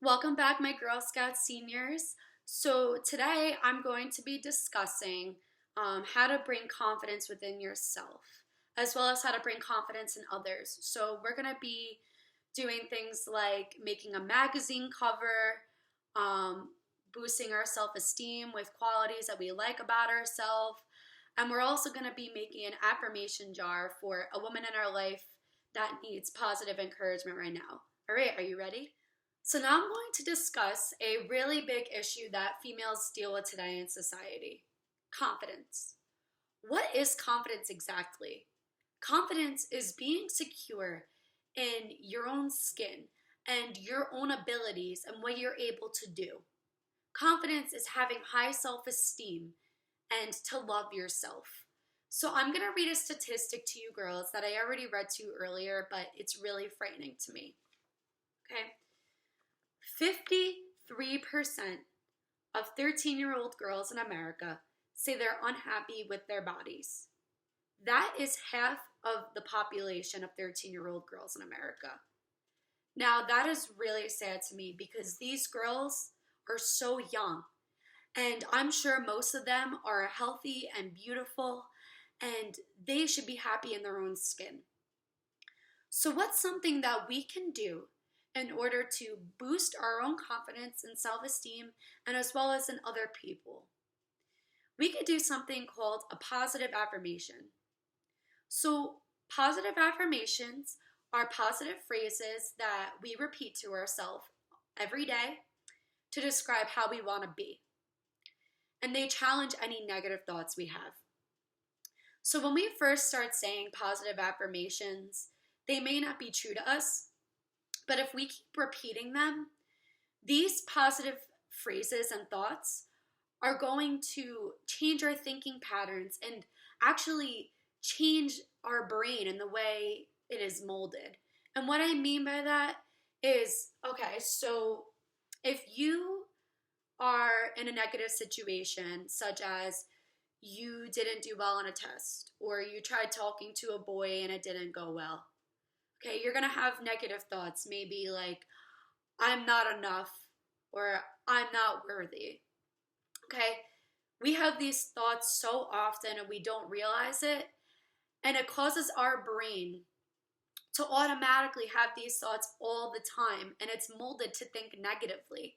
Welcome back, my Girl Scout seniors. So today I'm going to be discussing how to bring confidence within yourself, as well as how to bring confidence in others. So we're going to be doing things like making a magazine cover, boosting our self-esteem with qualities that we like about ourselves, and we're also going to be making an affirmation jar for a woman in our life that needs positive encouragement right now. All right, are you ready? So now I'm going to discuss a really big issue that females deal with today in society: confidence. What is confidence exactly? Confidence is being secure in your own skin and your own abilities and what you're able to do. Confidence is having high self-esteem and to love yourself. So I'm going to read a statistic to you girls that I already read to you earlier, but it's really frightening to me. Okay? 53% of 13-year-old girls in America say they're unhappy with their bodies. That is half of the population of 13-year-old girls in America. Now, that is really sad to me because these girls are so young, and I'm sure most of them are healthy and beautiful, and they should be happy in their own skin. So what's something that we can do in order to boost our own confidence and self-esteem, and as well as in other people? We could do something called a positive affirmation. So positive affirmations are positive phrases that we repeat to ourselves every day to describe how we want to be. And they challenge any negative thoughts we have. So when we first start saying positive affirmations, they may not be true to us, but if we keep repeating them, these positive phrases and thoughts are going to change our thinking patterns and actually change our brain in the way it is molded. And what I mean by that is, okay, so if you are in a negative situation, such as you didn't do well on a test, or you tried talking to a boy and it didn't go well, okay, you're going to have negative thoughts, maybe like, I'm not enough, or I'm not worthy. Okay, we have these thoughts so often and we don't realize it, and it causes our brain to automatically have these thoughts all the time, and it's molded to think negatively.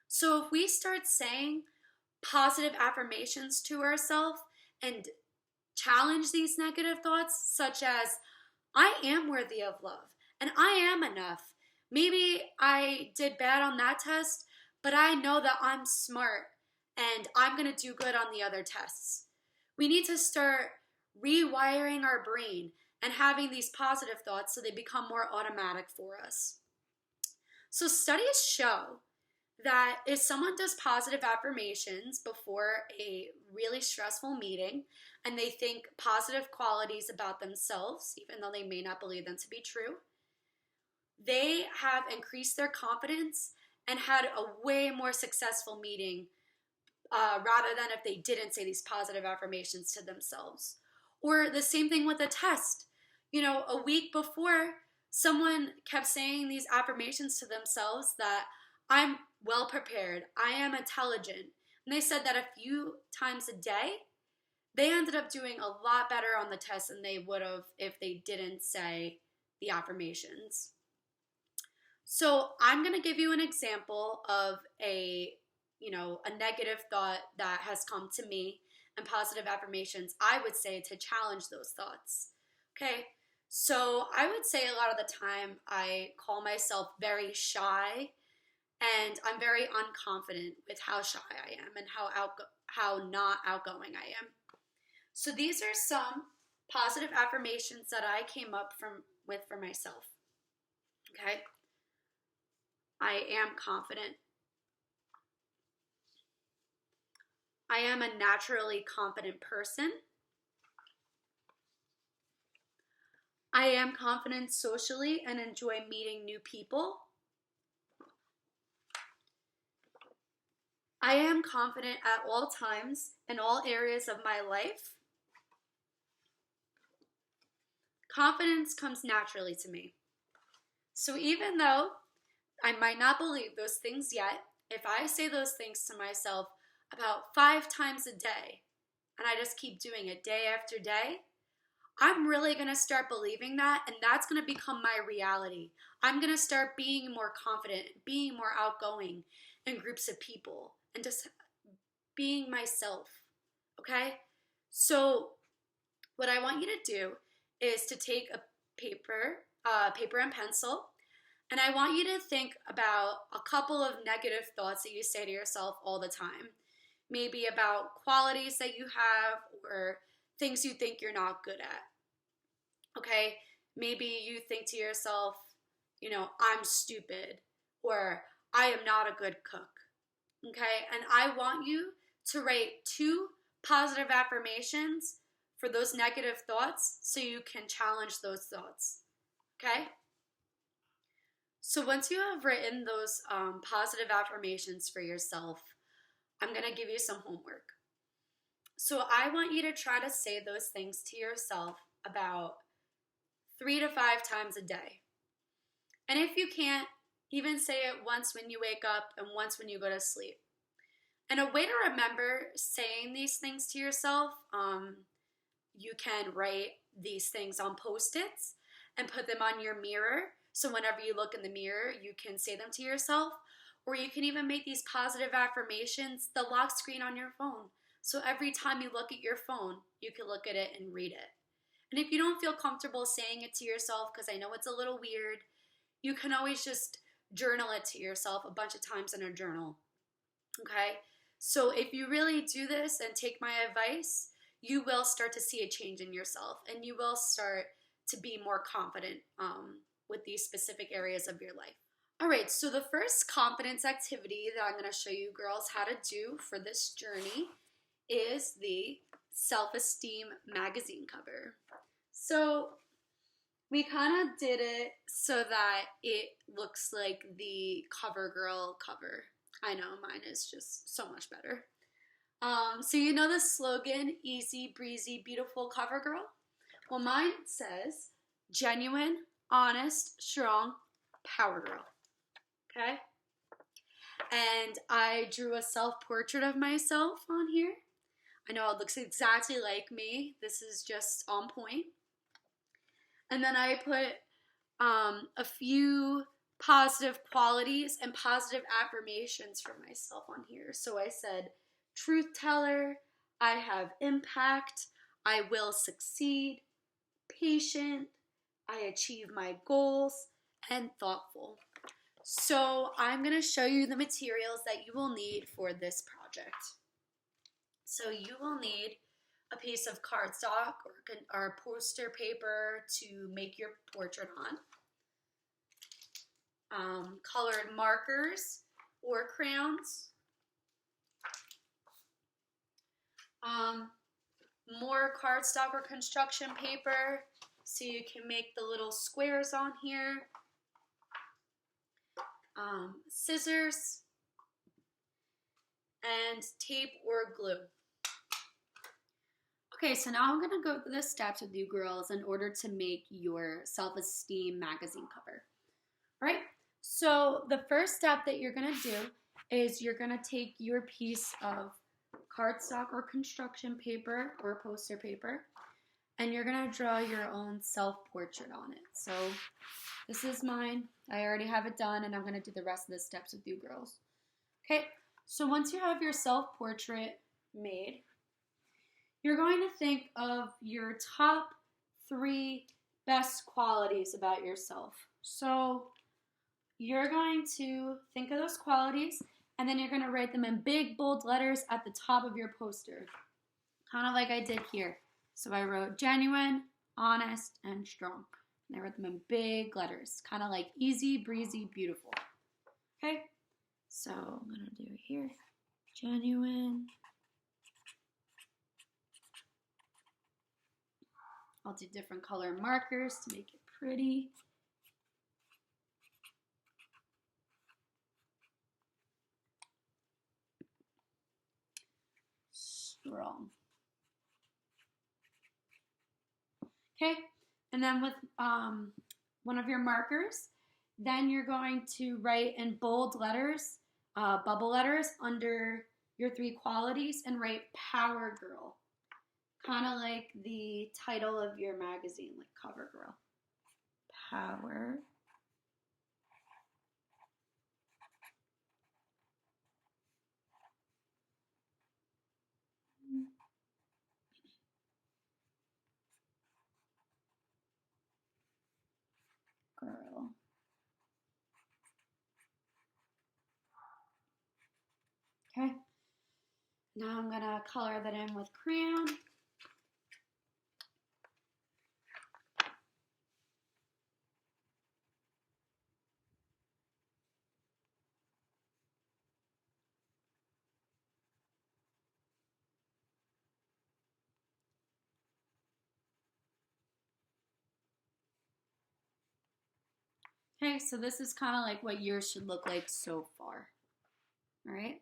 So if we start saying positive affirmations to ourselves and challenge these negative thoughts, such as, I am worthy of love, and I am enough. Maybe I did bad on that test, but I know that I'm smart and I'm going to do good on the other tests. We need to start rewiring our brain and having these positive thoughts so they become more automatic for us. So studies show that if someone does positive affirmations before a really stressful meeting and they think positive qualities about themselves, even though they may not believe them to be true, they have increased their confidence and had a way more successful meeting rather than if they didn't say these positive affirmations to themselves. Or the same thing with a test. You know, a week before, someone kept saying these affirmations to themselves that I'm well prepared, I am intelligent. And they said that a few times a day, they ended up doing a lot better on the test than they would have if they didn't say the affirmations. So I'm going to give you an example of a negative thought that has come to me, and positive affirmations I would say to challenge those thoughts. Okay, so I would say a lot of the time I call myself very shy, and I'm very unconfident with how shy I am and how not outgoing I am. So these are some positive affirmations that I came up with for myself. Okay, I am confident. I am a naturally confident person. I am confident socially and enjoy meeting new people. I am confident at all times in all areas of my life. Confidence comes naturally to me. So even though I might not believe those things yet. If I say those things to myself about 5 times a day, and I just keep doing it day after day, I'm really going to start believing that, and that's going to become my reality. I'm going to start being more confident, being more outgoing in groups of people, and just being myself, okay? So what I want you to do is to take a paper and pencil, and I want you to think about a couple of negative thoughts that you say to yourself all the time. Maybe about qualities that you have or things you think you're not good at. Okay? Maybe you think to yourself, I'm stupid, or I am not a good cook. Okay? And I want you to write 2 positive affirmations for those negative thoughts so you can challenge those thoughts. Okay? So once you have written those positive affirmations for yourself, I'm going to give you some homework. So I want you to try to say those things to yourself about 3 to 5 times a day. And if you can't, even say it once when you wake up and once when you go to sleep. And a way to remember saying these things to yourself, you can write these things on Post-its and put them on your mirror. So whenever you look in the mirror, you can say them to yourself. Or you can even make these positive affirmations the lock screen on your phone. So every time you look at your phone, you can look at it and read it. And if you don't feel comfortable saying it to yourself, because I know it's a little weird, you can always just journal it to yourself a bunch of times in a journal. Okay? So if you really do this and take my advice, you will start to see a change in yourself, and you will start to be more confident with these specific areas of your life. All right, so the first confidence activity that I'm going to show you girls how to do for this journey is the Self-esteem Magazine cover. So we kind of did it so that it looks like the CoverGirl cover. I know, mine is just so much better. So you know the slogan, easy, breezy, beautiful CoverGirl? Well, mine says, genuine, honest, strong, power girl. Okay? And I drew a self-portrait of myself on here. I know it looks exactly like me. This is just on point. And then I put a few positive qualities and positive affirmations for myself on here. So I said, truth teller, I have impact, I will succeed, patient, I achieve my goals, and thoughtful. So I'm going to show you the materials that you will need for this project. So you will need a piece of cardstock or poster paper to make your portrait on, colored markers or crayons, more cardstock or construction paper so you can make the little squares on here, scissors, and tape or glue. Okay, so now I'm going to go through the steps with you girls in order to make your Self-Esteem Magazine cover. All right, so the first step that you're going to do is you're going to take your piece of cardstock or construction paper or poster paper, and you're going to draw your own self-portrait on it. So this is mine. I already have it done, and I'm going to do the rest of the steps with you girls. Okay, so once you have your self-portrait made, you're going to think of your top 3 best qualities about yourself. So you're going to think of those qualities, and then you're going to write them in big, bold letters at the top of your poster, kind of like I did here. So I wrote genuine, honest, and strong. And I wrote them in big letters, kind of like easy, breezy, beautiful. Okay? So I'm going to do it here. Genuine. I'll do different color markers to make it pretty. Strong. Okay, and then with one of your markers, Then you're going to write in bold letters, bubble letters under your 3 qualities and write Power Girl. Kind of like the title of your magazine, like Cover Girl. Power Girl. Okay. Now I'm going to color that in with crayon. Okay, so this is kind of like what yours should look like so far. All right.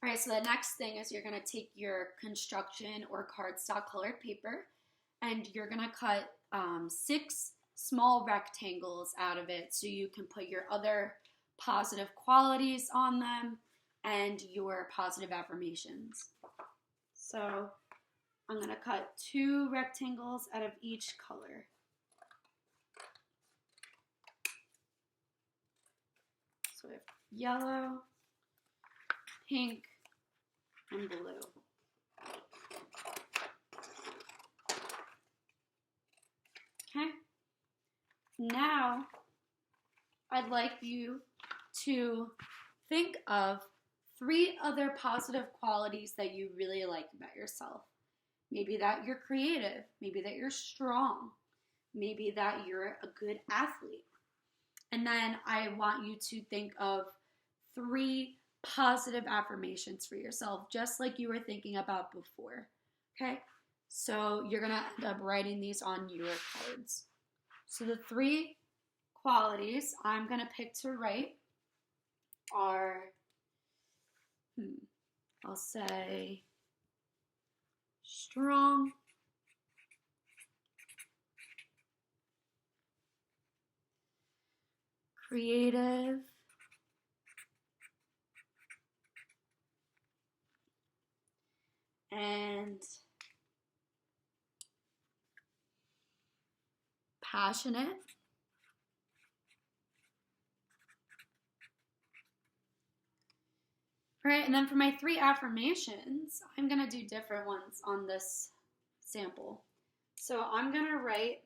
All right, so the next thing is you're going to take your construction or cardstock colored paper and you're going to cut 6 small rectangles out of it so you can put your other positive qualities on them and your positive affirmations. So I'm going to cut 2 rectangles out of each color. So we have yellow, pink, and blue. Okay. Now, I'd like you to think of 3 other positive qualities that you really like about yourself. Maybe that you're creative. Maybe that you're strong. Maybe that you're a good athlete. And then I want you to think of 3 positive affirmations for yourself, just like you were thinking about before. Okay? So you're going to end up writing these on your cards. So the 3 qualities I'm going to pick to write are, I'll say, strong, creative, and passionate. All right, and then for my 3 affirmations, I'm going to do different ones on this sample. So I'm going to write,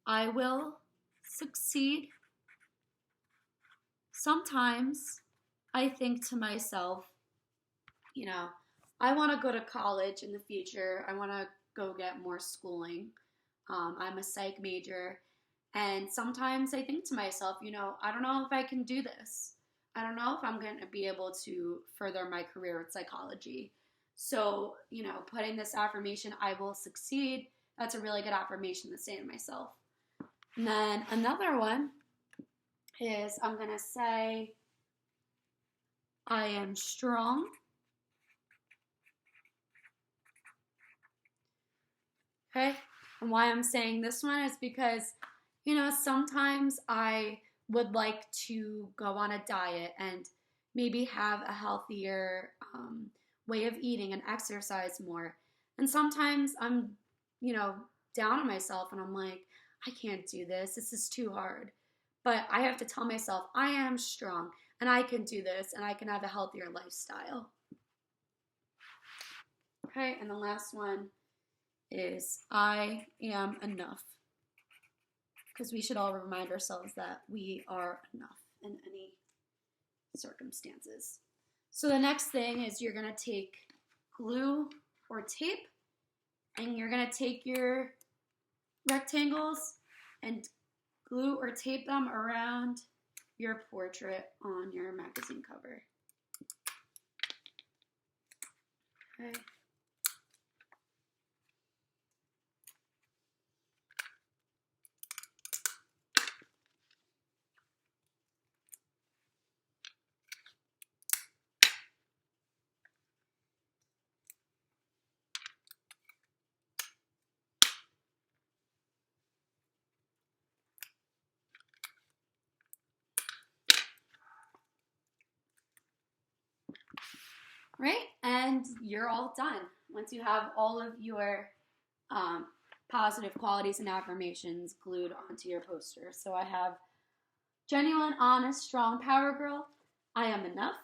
I will succeed. Sometimes I think to myself, you know, I want to go to college in the future. I want to go get more schooling. I'm a psych major. And sometimes I think to myself, you know, I don't know if I can do this. I don't know if I'm going to be able to further my career with psychology. So, you know, putting this affirmation, I will succeed, that's a really good affirmation to say to myself. And then another one is I'm going to say, I am strong. Okay? And why I'm saying this one is because, you know, sometimes I would like to go on a diet and maybe have a healthier way of eating and exercise more. And sometimes I'm, you know, down on myself and I'm like, I can't do this. This is too hard. But I have to tell myself, I am strong and I can do this and I can have a healthier lifestyle. Okay, and the last one is I am enough. Because we should all remind ourselves that we are enough in any circumstances. So the next thing is you're going to take glue or tape and you're going to take your rectangles and glue or tape them around your portrait on your magazine cover. Okay. Right? And you're all done. Once you have all of your positive qualities and affirmations glued onto your poster. So I have genuine, honest, strong power girl. I am enough.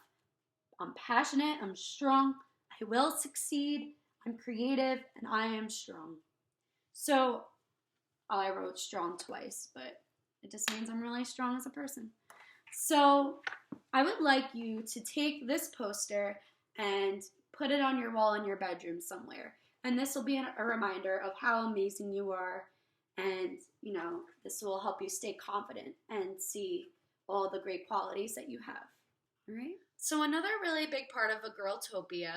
I'm passionate. I'm strong. I will succeed. I'm creative and I am strong. So I wrote strong twice, but it just means I'm really strong as a person. So I would like you to take this poster and put it on your wall in your bedroom somewhere. And this will be a reminder of how amazing you are. And, this will help you stay confident and see all the great qualities that you have. All right? So another really big part of a GIRLtopia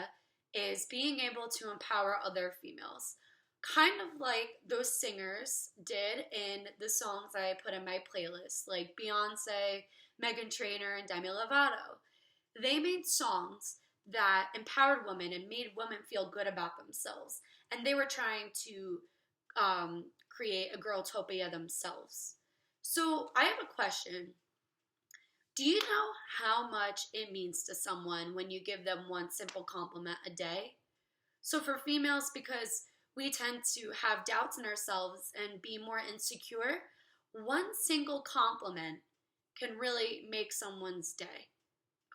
is being able to empower other females. Kind of like those singers did in the songs I put in my playlist, like Beyonce, Meghan Trainor, and Demi Lovato. They made songs that empowered women and made women feel good about themselves. And they were trying to create a GIRLtopia themselves. So I have a question. Do you know how much it means to someone when you give them one simple compliment a day? So for females, because we tend to have doubts in ourselves and be more insecure, one single compliment can really make someone's day.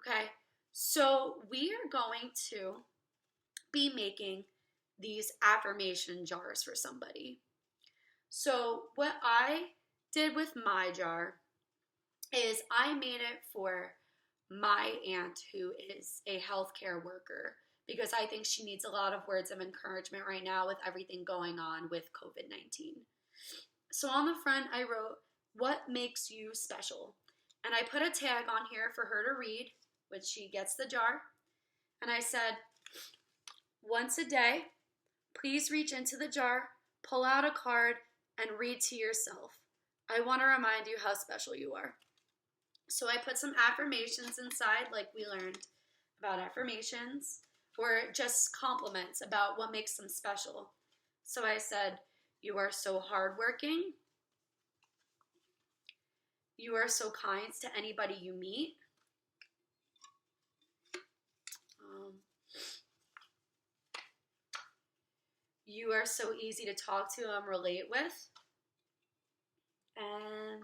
Okay? So we are going to be making these affirmation jars for somebody. So what I did with my jar is I made it for my aunt who is a healthcare worker because I think she needs a lot of words of encouragement right now with everything going on with COVID-19. So on the front I wrote, "What makes you special?" And I put a tag on here for her to read when she gets the jar. And I said, "Once a day, please reach into the jar, pull out a card, and read to yourself. I want to remind you how special you are." So I put some affirmations inside, like we learned about affirmations, or just compliments about what makes them special. So I said, "You are so hardworking. You are so kind to anybody you meet. You are so easy to talk to and relate with. And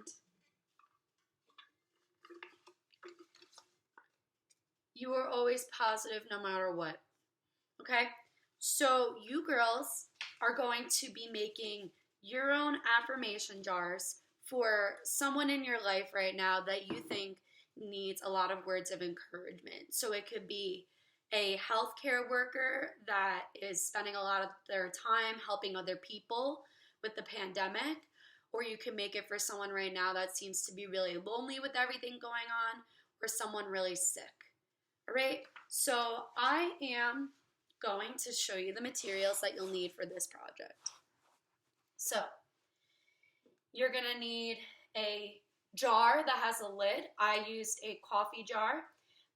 you are always positive no matter what." Okay? So you girls are going to be making your own affirmation jars for someone in your life right now that you think needs a lot of words of encouragement. So it could be a healthcare worker that is spending a lot of their time helping other people with the pandemic, or you can make it for someone right now that seems to be really lonely with everything going on, or someone really sick. All right, so I am going to show you the materials that you'll need for this project. So you're going to need a jar that has a lid. I used a coffee jar,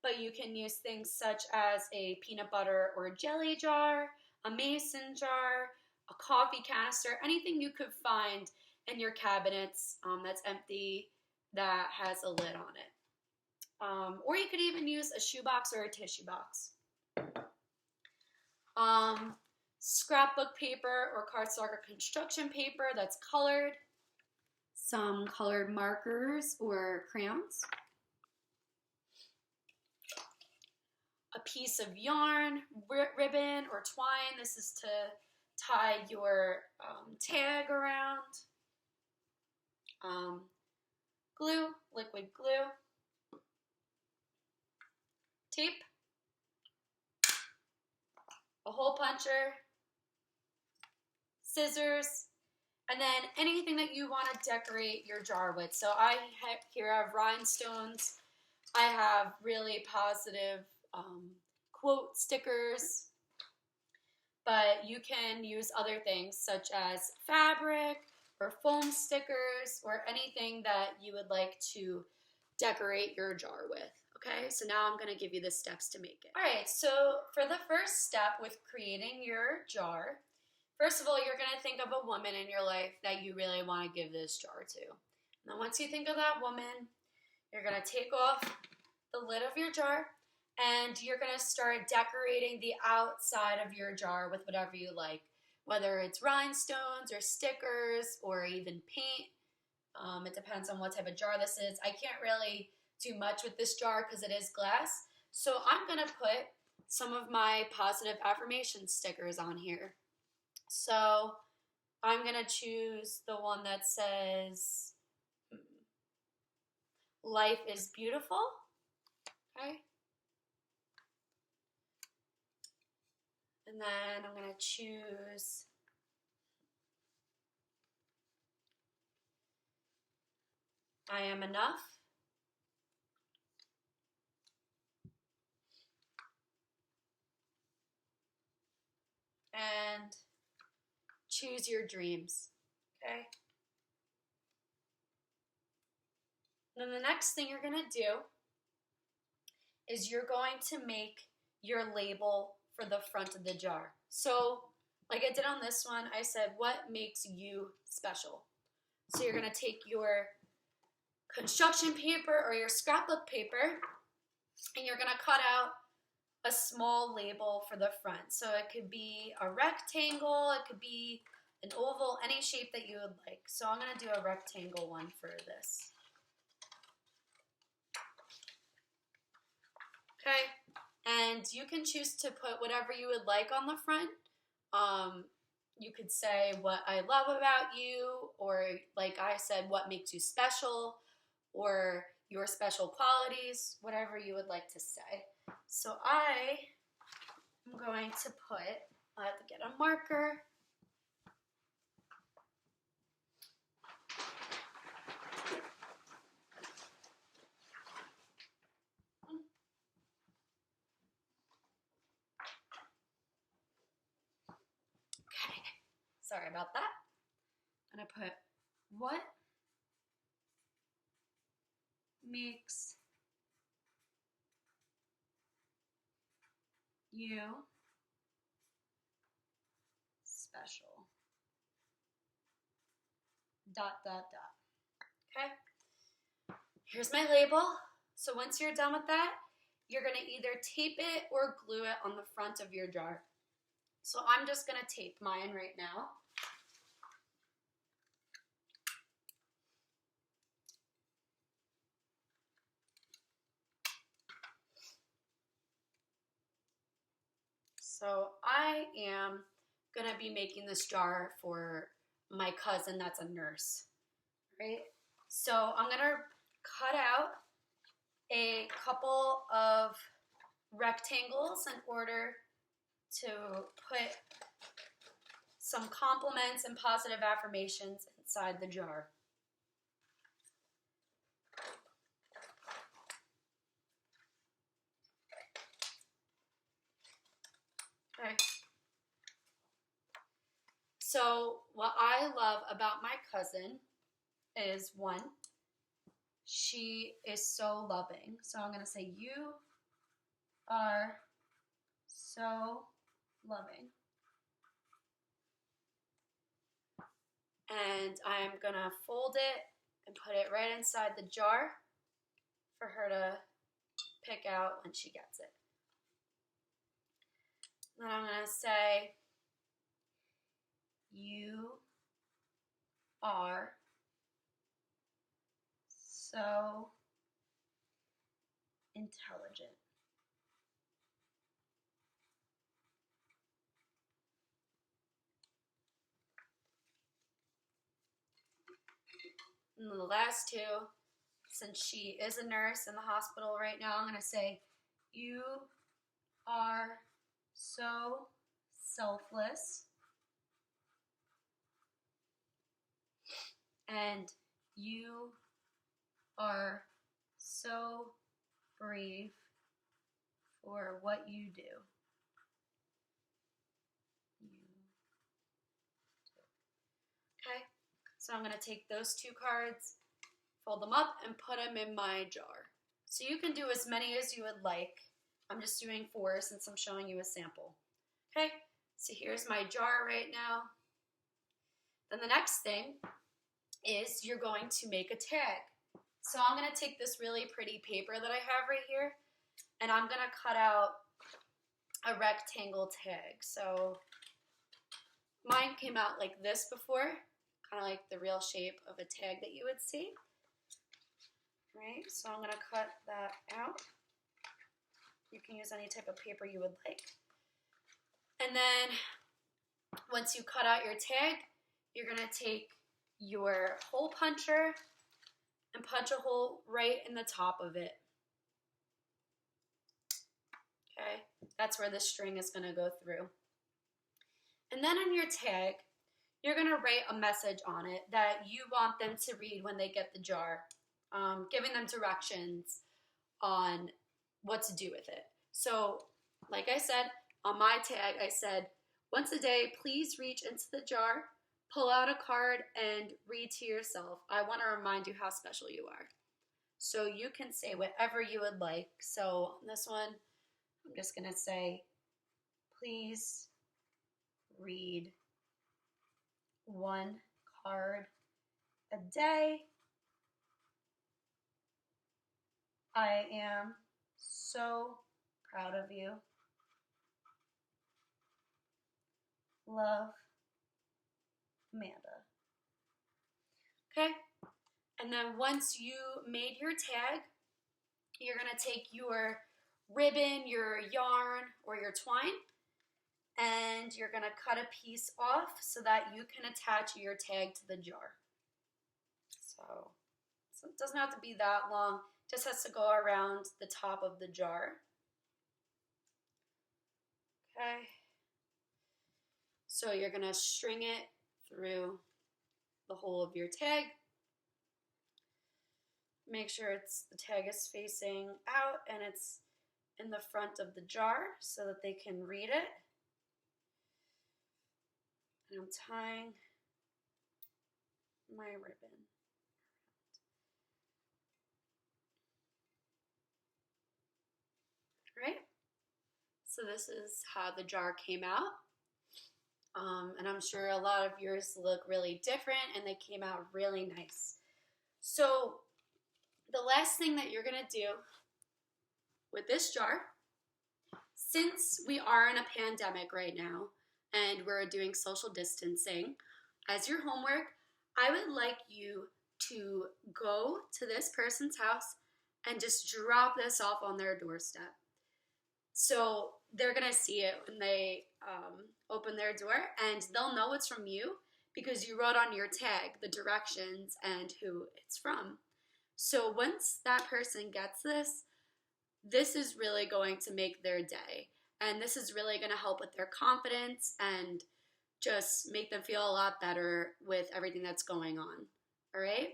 but you can use things such as a peanut butter or jelly jar, a mason jar, a coffee canister, anything you could find in your cabinets that's empty that has a lid on it. Or you could even use a shoebox or a tissue box. Scrapbook paper or cardstock or construction paper that's colored. Some colored markers or crayons. A piece of yarn, ribbon, or twine. This is to tie your tag around. Glue, liquid glue. Tape. A hole puncher. Scissors. And then anything that you want to decorate your jar with. So I have rhinestones. I have really positive quote stickers, but you can use other things such as fabric or foam stickers or anything that you would like to decorate your jar with. Okay, so now I'm going to give you the steps to make it. All right, so for the first step with creating your jar, first of all, you're going to think of a woman in your life that you really want to give this jar to. And then once you think of that woman, you're going to take off the lid of your jar, And you're going to start decorating the outside of your jar with whatever you like, whether it's rhinestones or stickers or even paint. It depends on what type of jar this is. I can't really do much with this jar because it is glass. So I'm going to put some of my positive affirmation stickers on here. So I'm going to choose the one that says, life is beautiful. Okay. And then I'm going to choose I am enough. And choose your dreams. Okay. Then the next thing you're going to do is you're going to make your label for the front of the jar. So, like I did on this one, I said, what makes you special? So you're going to take your construction paper or your scrapbook paper, and you're going to cut out a small label for the front. So it could be a rectangle, it could be an oval, any shape that you would like. So I'm going to do a rectangle one for this. Okay, and you can choose to put whatever you would like on the front. You could say what I love about you, or like I said, what makes you special, or your special qualities, whatever you would like to say. So I am going to put, I have to get a marker. Okay, sorry about that. I'm going to put what makes you special. ... Okay, here's my label. So once you're done with that, you're going to either tape it or glue it on the front of your jar. So I'm just going to tape mine right now. So I am going to be making this jar for my cousin that's a nurse, right? So I'm going to cut out a couple of rectangles in order to put some compliments and positive affirmations inside the jar. Okay. So what I love about my cousin is, one, she is so loving. So I'm going to say, you are so loving. And I'm going to fold it and put it right inside the jar for her to pick out when she gets it. Then I'm going to say, you are so intelligent. And the last two, since she is a nurse in the hospital right now, I'm going to say, you are so selfless. And you are so brave for what you do. Okay, so I'm going to take those two cards, fold them up, and put them in my jar. So you can do as many as you would like. I'm just doing 4 since I'm showing you a sample. Okay, so here's my jar right now. Then the next thing is you're going to make a tag. So I'm going to take this really pretty paper that I have right here, and I'm going to cut out a rectangle tag. So mine came out like this before, kind of like the real shape of a tag that you would see. Right, so I'm going to cut that out. You can use any type of paper you would like. And then once you cut out your tag, you're going to take your hole puncher and punch a hole right in the top of it. Okay, that's where the string is going to go through. And then on your tag, you're going to write a message on it that you want them to read when they get the jar, giving them directions on what to do with it. So, like I said, on my tag, I said, once a day, please reach into the jar, pull out a card, and read to yourself. I want to remind you how special you are. So you can say whatever you would like. So on this one, I'm just going to say, please read one card a day. I am so proud of you. Love, Amanda. Okay? And then once you made your tag, you're going to take your ribbon, your yarn, or your twine, and you're going to cut a piece off so that you can attach your tag to the jar. So it doesn't have to be that long. It just has to go around the top of the jar. Okay. So you're going to string it through the hole of your tag. Make sure the tag is facing out and it's in the front of the jar so that they can read it. And I'm tying my ribbon. Right? So this is how the jar came out. And I'm sure a lot of yours look really different and they came out really nice. So the last thing that you're going to do with this jar, since we are in a pandemic right now and we're doing social distancing, as your homework, I would like you to go to this person's house and just drop this off on their doorstep. So they're going to see it when they open their door, and they'll know it's from you because you wrote on your tag the directions and who it's from. So once that person gets this, this is really going to make their day. And this is really going to help with their confidence and just make them feel a lot better with everything that's going on. All right?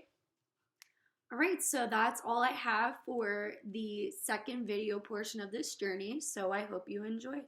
All right, so that's all I have for the second video portion of this journey. So I hope you enjoyed.